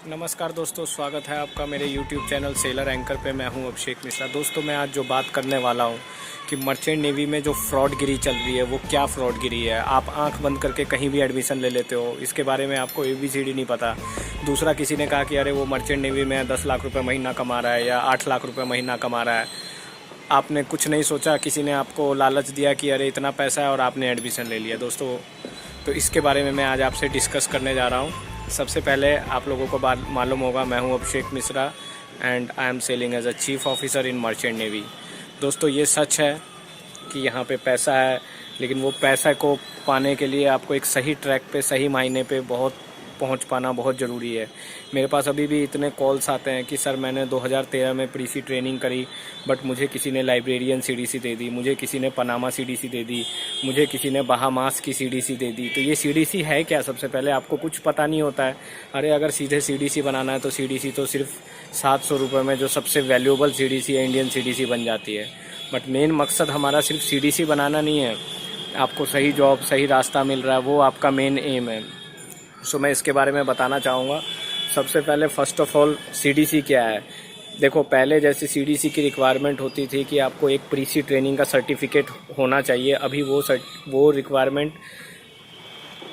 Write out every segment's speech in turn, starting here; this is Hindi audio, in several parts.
नमस्कार दोस्तों, स्वागत है आपका मेरे YouTube चैनल सेलर एंकर पे। मैं हूं अभिषेक मिश्रा। दोस्तों, मैं आज जो बात करने वाला हूं कि मर्चेंट नेवी में जो फ्रॉडगिरी चल रही है वो क्या फ्रॉडगिरी है। आप आंख बंद करके कहीं भी एडमिशन ले लेते हो, इसके बारे में आपको ABCD नहीं पता। दूसरा, किसी ने कहा कि अरे वो मर्चेंट नेवी में 10 लाख रुपये महीना कमा रहा है या 8 लाख रुपये महीना कमा रहा है। आपने कुछ नहीं सोचा, किसी ने आपको लालच दिया कि अरे इतना पैसा है और आपने एडमिशन ले लिया। दोस्तों, तो इसके बारे में मैं आज आपसे डिस्कस करने जा रहा हूँ। सबसे पहले आप लोगों को बात मालूम होगा, मैं हूं Abhishek Mishra and I am sailing as a chief officer in merchant navy. दोस्तों, ये सच है कि यहाँ पे पैसा है, लेकिन वो पैसा को पाने के लिए आपको एक सही ट्रैक पे, सही मायने पे पहुँच पाना बहुत ज़रूरी है। मेरे पास अभी भी इतने कॉल्स आते हैं कि सर मैंने 2013 में प्रीसी ट्रेनिंग करी, बट मुझे किसी ने लाइब्रेरियन CDC दे दी, मुझे किसी ने पनामा CDC दे दी, मुझे किसी ने बहामास की CDC दे दी। तो ये CDC है क्या? सबसे पहले आपको कुछ पता नहीं होता है। अरे अगर सीधे CDC बनाना है तो CDC तो सिर्फ 700 रुपये में जो सबसे वैल्यूएबल CDC है, इंडियन CDC बन जाती है। बट मेन मकसद हमारा सिर्फ CDC बनाना नहीं है, आपको सही जॉब, सही रास्ता मिल रहा है, वो आपका मेन एम है। सो मैं इसके बारे में बताना चाहूँगा। सबसे पहले फर्स्ट ऑफ ऑल CDC क्या है। देखो, पहले जैसे CDC की रिक्वायरमेंट होती थी कि आपको एक प्रीसी ट्रेनिंग का सर्टिफिकेट होना चाहिए, अभी वो रिक्वायरमेंट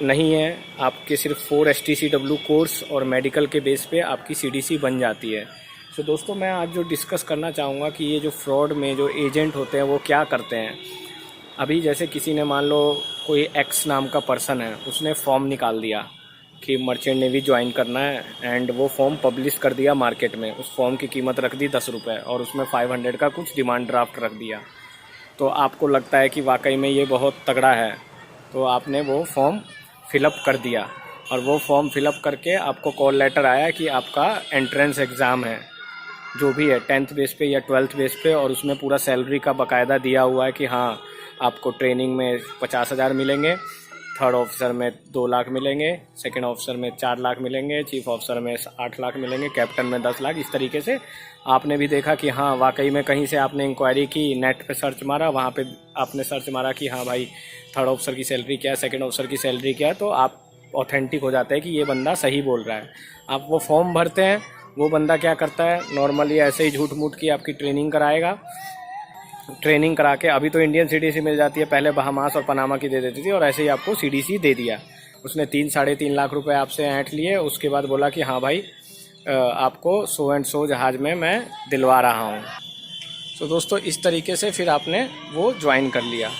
नहीं है। आपके सिर्फ 4 STCW कोर्स और मेडिकल के बेस पे आपकी CDC बन जाती है। सो दोस्तों, मैं आज जो डिस्कस करना चाहूँगा कि ये जो फ्रॉड में जो एजेंट होते हैं वो क्या करते हैं। अभी जैसे किसी ने, मान लो कोई X नाम का पर्सन है, उसने फॉर्म निकाल दिया कि मर्चेंट नेवी ज्वाइन करना है एंड वो फॉर्म पब्लिश कर दिया मार्केट में। उस फॉर्म की कीमत रख दी 10 रुपये और उसमें 500 का कुछ डिमांड ड्राफ्ट रख दिया। तो आपको लगता है कि वाकई में ये बहुत तगड़ा है, तो आपने वो फॉर्म फिलअप कर दिया और वो फॉर्म फिलअप करके आपको कॉल लेटर आया कि आपका एंट्रेंस एग्ज़ाम है, जो भी है 10th बेस पे या 12th बेस पे, और उसमें पूरा सैलरी का बाकायदा दिया हुआ है कि हाँ आपको ट्रेनिंग में 50,000 मिलेंगे, थर्ड ऑफिसर में 2 लाख मिलेंगे, सेकंड ऑफिसर में 4 लाख मिलेंगे, चीफ ऑफिसर में 8 लाख मिलेंगे, कैप्टन में 10 लाख। इस तरीके से आपने भी देखा कि हाँ वाकई में कहीं से आपने इंक्वायरी की, नेट पे सर्च मारा, वहाँ पे आपने सर्च मारा कि हाँ भाई थर्ड ऑफिसर की सैलरी क्या है, सेकंड ऑफिसर की सैलरी क्या है, तो आप ऑथेंटिक हो जाते हैं कि ये बंदा सही बोल रहा है। आप वो फॉर्म भरते हैं, वो बंदा क्या करता है, नॉर्मली ऐसे ही झूठ मूठ की आपकी ट्रेनिंग कराएगा। ट्रेनिंग करा के अभी तो इंडियन CDC मिल जाती है, पहले बहामास और पनामा की दे देती थी, और ऐसे ही आपको CDC दे दिया। उसने 3-3.5 लाख रुपए आपसे ऐंठ लिए। उसके बाद बोला कि हाँ भाई आपको सो एंड सो जहाज़ में मैं दिलवा रहा हूँ। तो दोस्तों, इस तरीके से फिर आपने वो ज्वाइन कर लिया।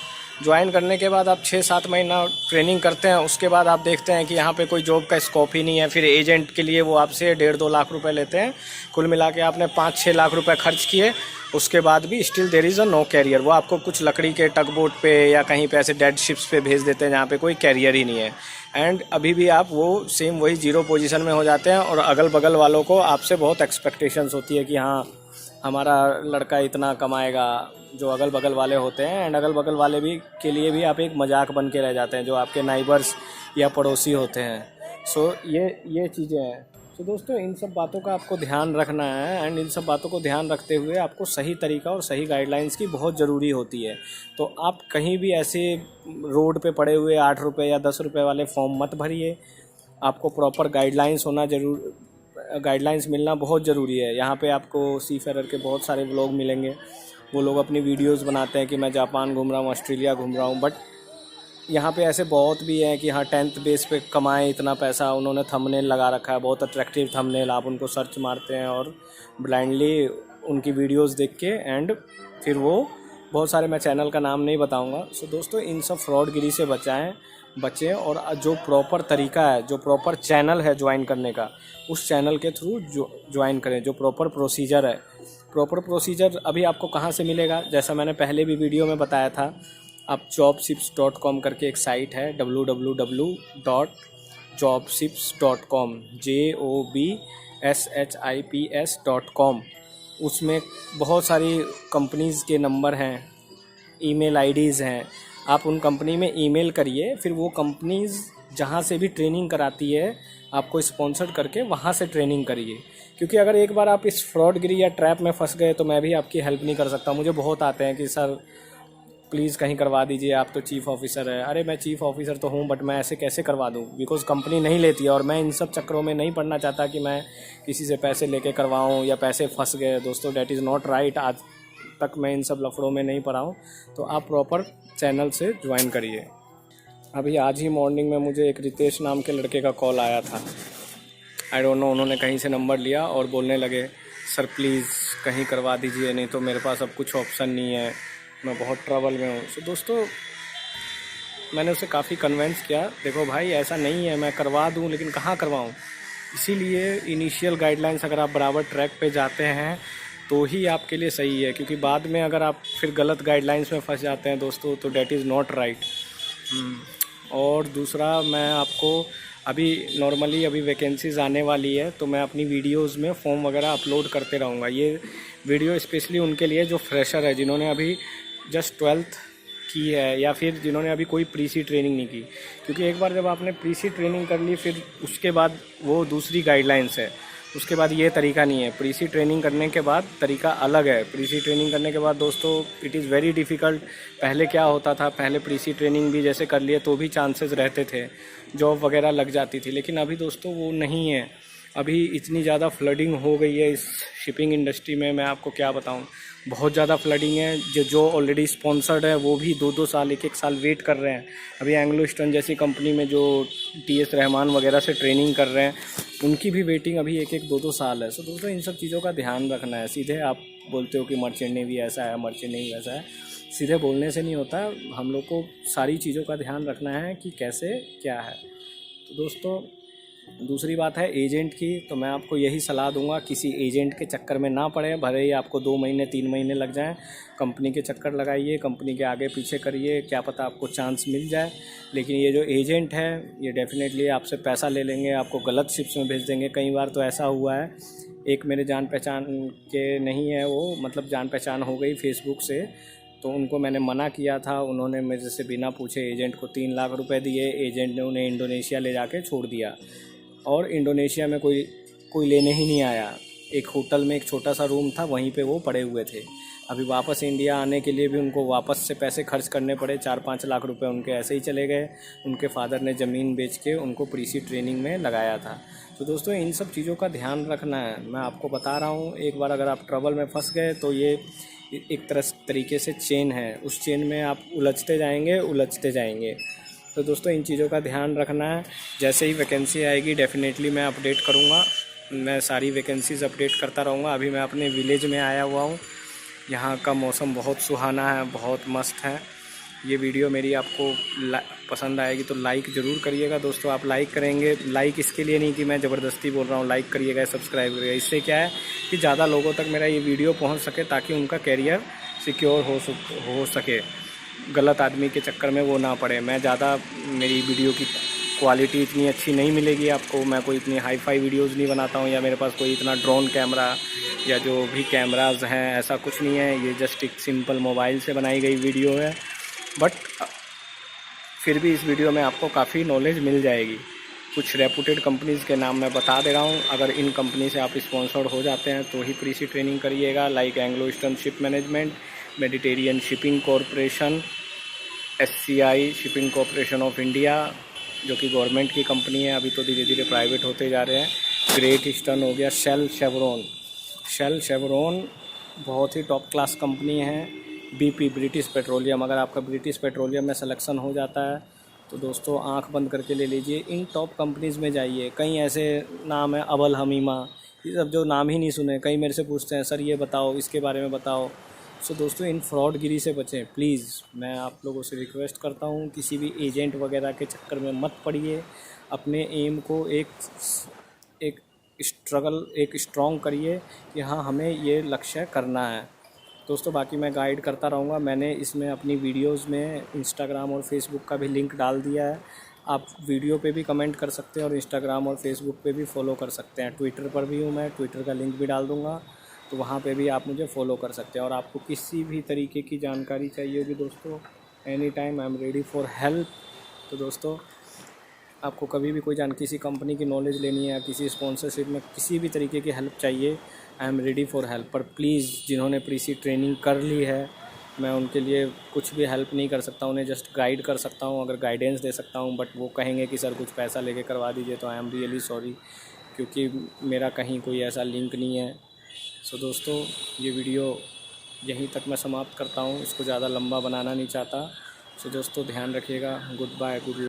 ज्वाइन करने के बाद आप 6-7 महीना ट्रेनिंग करते हैं। उसके बाद आप देखते हैं कि यहाँ पे कोई जॉब का स्कोप ही नहीं है। फिर एजेंट के लिए वो आपसे 1.5-2 लाख रुपए लेते हैं। कुल मिला के आपने 5-6 लाख रुपए खर्च किए, उसके बाद भी still there is a no carrier. वो आपको कुछ लकड़ी के टग बोट पे या कहीं पे ऐसे डेड शिप्स पे भेज देते हैं जहाँ पे कोई कैरियर ही नहीं है। एंड अभी भी आप वो सेम वही 0 पोजीशन में हो जाते हैं, और अगल बगल वालों को आपसे बहुत एक्सपेक्टेशंस होती है कि हाँ हमारा लड़का इतना कमाएगा, जो अगल बगल वाले होते हैं। एंड अगल बगल वाले भी के लिए भी आप एक मजाक बन के रह जाते हैं, जो आपके नाइबर्स या पड़ोसी होते हैं। सो ये चीज़ें हैं। तो दोस्तों, इन सब बातों का आपको ध्यान रखना है, एंड इन सब बातों को ध्यान रखते हुए आपको सही तरीका और सही गाइडलाइंस की बहुत ज़रूरी होती है। तो आप कहीं भी ऐसे रोड पे पड़े हुए 8 रुपये या 10 रुपये वाले फॉर्म मत भरिए। आपको प्रॉपर गाइडलाइंस गाइडलाइंस मिलना बहुत ज़रूरी है। यहाँ पे आपको सीफेरर के बहुत सारे व्लॉग मिलेंगे। वो लोग अपनी वीडियोस बनाते हैं कि मैं जापान घूम रहा हूँ, ऑस्ट्रेलिया घूम रहा हूँ, बट यहाँ पे ऐसे बहुत भी हैं कि हाँ 10th बेस पे कमाएं इतना पैसा। उन्होंने थंबनेल लगा रखा है, बहुत अट्रैक्टिव थंबनेल, आप उनको सर्च मारते हैं और ब्लाइंडली उनकी वीडियोस देख के एंड फिर वो बहुत सारे, मैं चैनल का नाम नहीं बताऊंगा। सो दोस्तों, इन सब फ्रॉडगिरी से बचें और जो प्रॉपर तरीका है, जो प्रॉपर चैनल है ज्वाइन करने का, उस चैनल के थ्रू ज्वाइन करें। जो प्रॉपर प्रोसीजर है, प्रॉपर प्रोसीजर अभी आपको कहाँ से मिलेगा, जैसा मैंने पहले भी वीडियो में बताया था। आप jobships.com करके एक साइट है, www.jobships.com jobships.com। उसमें बहुत सारी कंपनीज़ के नंबर हैं, ईमेल आईडीज़ हैं। आप उन कंपनी में ईमेल करिए, फिर वो कंपनीज़ जहाँ से भी ट्रेनिंग कराती है आपको स्पॉन्सर करके वहाँ से ट्रेनिंग करिए। क्योंकि अगर एक बार आप इस फ्रॉडगिरी या ट्रैप में फंस गए तो मैं भी आपकी हेल्प नहीं कर सकता। मुझे बहुत आते हैं कि सर प्लीज़ कहीं करवा दीजिए, आप तो चीफ़ ऑफिसर है। अरे मैं चीफ़ ऑफिसर तो हूँ, बट मैं ऐसे कैसे करवा दूँ, बिकॉज़ कंपनी नहीं लेती है और मैं इन सब चक्करों में नहीं पड़ना चाहता कि मैं किसी से पैसे लेके करवाऊँ या पैसे फंस गए। दोस्तों डैट इज़ नॉट राइट। आज तक मैं इन सब लफड़ों में नहीं पड़ा हूँ, तो आप प्रॉपर चैनल से ज्वाइन करिए। अभी आज ही मॉर्निंग में मुझे एक रितेश नाम के लड़के का कॉल आया था। आई डोंट नो, उन्होंने कहीं से नंबर लिया और बोलने लगे सर प्लीज़ कहीं करवा दीजिए, नहीं तो मेरे पास अब कुछ ऑप्शन नहीं है, मैं बहुत ट्रबल में हूँ। सो दोस्तों मैंने उसे काफ़ी कन्वेंस किया, देखो भाई ऐसा नहीं है, मैं करवा दूँ लेकिन कहाँ करवाऊँ। इसीलिए इनिशियल गाइडलाइंस अगर आप बराबर ट्रैक पे जाते हैं तो ही आपके लिए सही है, क्योंकि बाद में अगर आप फिर गलत गाइडलाइंस में फंस जाते हैं दोस्तों तो डैट इज़ नॉट राइट। और दूसरा, मैं आपको अभी नॉर्मली अभी वैकेंसीज़ आने वाली है तो मैं अपनी वीडियोस में फॉर्म वगैरह अपलोड करते रहूँगा। ये वीडियो स्पेशली उनके लिए जो फ्रेशर है, जिन्होंने अभी जस्ट 12th की है या फिर जिन्होंने अभी कोई प्री सी ट्रेनिंग नहीं की। क्योंकि एक बार जब आपने प्री सी ट्रेनिंग कर ली फिर उसके बाद वो दूसरी गाइडलाइंस है, उसके बाद ये तरीका नहीं है। प्री सी ट्रेनिंग करने के बाद तरीका अलग है। प्री सी ट्रेनिंग करने के बाद दोस्तों इट इज़ वेरी डिफ़िकल्ट। पहले क्या होता था, पहले प्री सी ट्रेनिंग भी जैसे कर लिए तो भी चांसेस रहते थे, जॉब वगैरह लग जाती थी, लेकिन अभी दोस्तों वो नहीं है। अभी इतनी ज़्यादा फ्लडिंग हो गई है इस शिपिंग इंडस्ट्री में, मैं आपको क्या बताऊं, बहुत ज़्यादा फ्लडिंग है। जो ऑलरेडी स्पॉन्सर्ड है वो भी 2-2 साल 1-1 साल वेट कर रहे हैं। अभी एंग्लो ईस्टर्न जैसी कंपनी में जो TS रहमान वगैरह से ट्रेनिंग कर रहे हैं उनकी भी वेटिंग अभी 1-1 2-2 साल है। सो दोस्तों इन सब चीज़ों का ध्यान रखना है। सीधे आप बोलते हो कि मर्चेंट नेवी ऐसा है, मर्चेंट नेवी वैसा है, सीधे बोलने से नहीं होता। हम लोग को सारी चीज़ों का ध्यान रखना है कि कैसे क्या है। तो दोस्तों दूसरी बात है एजेंट की, तो मैं आपको यही सलाह दूंगा, किसी एजेंट के चक्कर में ना पड़े। भले ही आपको 2 महीने 3 महीने लग जाएं, कंपनी के चक्कर लगाइए, कंपनी के आगे पीछे करिए, क्या पता आपको चांस मिल जाए। लेकिन ये जो एजेंट है ये डेफिनेटली आपसे पैसा ले लेंगे, आपको गलत शिप्स में भेज देंगे। कई बार तो ऐसा हुआ है, एक मेरे जान पहचान के नहीं है वो, मतलब जान पहचान हो गई फेसबुक से, तो उनको मैंने मना किया था, उन्होंने मेरे से बिना पूछे एजेंट को 3 लाख रुपए दिए। एजेंट ने उन्हें इंडोनेशिया ले जाके छोड़ दिया और इंडोनेशिया में कोई लेने ही नहीं आया। एक होटल में एक छोटा सा रूम था, वहीं पे वो पड़े हुए थे। अभी वापस इंडिया आने के लिए भी उनको वापस से पैसे खर्च करने पड़े, 4-5 लाख रुपए उनके ऐसे ही चले गए। उनके फादर ने ज़मीन बेच के उनको प्री सी ट्रेनिंग में लगाया था। तो दोस्तों इन सब चीज़ों का ध्यान रखना है। मैं आपको बता रहा हूँ, एक बार अगर आप ट्रबल में फंस गए तो ये एक तरीके से चेन है, उस चेन में आप उलझते जाएंगे। तो दोस्तों इन चीज़ों का ध्यान रखना है। जैसे ही वैकेंसी आएगी डेफिनेटली मैं अपडेट करूँगा, मैं सारी वैकेंसीज़ अपडेट करता रहूँगा। अभी मैं अपने विलेज में आया हुआ हूँ, यहाँ का मौसम बहुत सुहाना है, बहुत मस्त है। ये वीडियो मेरी आपको पसंद आएगी तो लाइक ज़रूर करिएगा दोस्तों। आप लाइक करेंगे, लाइक इसके लिए नहीं कि मैं ज़बरदस्ती बोल रहा हूँ, लाइक करिएगा, सब्सक्राइब करिएगा। इससे क्या है कि ज़्यादा लोगों तक मेरा ये वीडियो पहुँच सके, ताकि उनका कैरियर सिक्योर हो सके, गलत आदमी के चक्कर में वो ना पड़े। मैं ज़्यादा, मेरी वीडियो की क्वालिटी इतनी अच्छी नहीं मिलेगी आपको, मैं कोई इतनी हाई फाई वीडियोज़ नहीं बनाता हूँ, या मेरे पास कोई इतना ड्रोन कैमरा या जो भी कैमराज हैं ऐसा कुछ नहीं है। ये जस्ट एक सिंपल मोबाइल से बनाई गई वीडियो है, बट फिर भी इस वीडियो में आपको काफ़ी नॉलेज मिल जाएगी। कुछ रेपुटेड कंपनीज़ के नाम मैं बता दे रहा हूँ, अगर इन कंपनी से आप स्पॉन्सर्ड हो जाते हैं तो ही प्री सी ट्रेनिंग करिएगा। Like Anglo eastern ship management, Mediterranean shipping corporation, SCI shipping corporation of India जो कि गवर्नमेंट की कंपनी है, अभी तो धीरे धीरे प्राइवेट होते जा रहे हैं। ग्रेट ईस्टर्न हो गया, शेल शेवरॉन बहुत ही टॉप क्लास कंपनी है। BP ब्रिटिश पेट्रोलियम, अगर आपका ब्रिटिश पेट्रोलियम में सिलेक्शन हो जाता है तो दोस्तों आंख बंद करके ले लीजिए, इन टॉप कंपनीज़ में जाइए। कई ऐसे नाम है, अबल हमीमा, ये सब जो नाम ही नहीं सुने। कई मेरे से पूछते हैं सर ये बताओ, इसके बारे में बताओ। सो दोस्तों इन फ्रॉडगिरी से बचें प्लीज़। मैं आप लोगों से रिक्वेस्ट करता हूँ, किसी भी एजेंट वगैरह के चक्कर में मत पड़िए। अपने एम को एक स्ट्रॉन्ग करिए कि हाँ हमें ये लक्ष्य करना है दोस्तों। बाकी मैं गाइड करता रहूँगा। मैंने इसमें अपनी वीडियोस में इंस्टाग्राम और फेसबुक का भी लिंक डाल दिया है, आप वीडियो पे भी कमेंट कर सकते हैं और इंस्टाग्राम और फेसबुक पे भी फॉलो कर सकते हैं। ट्विटर पर भी हूँ मैं, ट्विटर का लिंक भी डाल दूँगा, तो वहाँ पे भी आप मुझे फॉलो कर सकते हैं। और आपको किसी भी तरीके की जानकारी चाहिए होगी दोस्तों, any time I am ready for help. तो दोस्तों आपको कभी भी कोई किसी कंपनी की नॉलेज लेनी है या किसी स्पॉन्सरशिप में किसी भी तरीके की हेल्प चाहिए, I am ready for help. पर प्लीज़ जिन्होंने प्री सी ट्रेनिंग कर ली है मैं उनके लिए कुछ भी हेल्प नहीं कर सकता, उन्हें जस्ट गाइड कर सकता हूँ, अगर गाइडेंस दे सकता हूँ। बट वो कहेंगे कि सर कुछ पैसा लेके करवा दीजिए, तो आई एम रियली सॉरी, क्योंकि मेरा कहीं कोई ऐसा लिंक नहीं है। सो दोस्तों, ये वीडियो यहीं तक मैं समाप्त करता हूँ, इसको ज़्यादा लंबा बनाना नहीं चाहता। सो दोस्तों, ध्यान रखिएगा। Good bye, good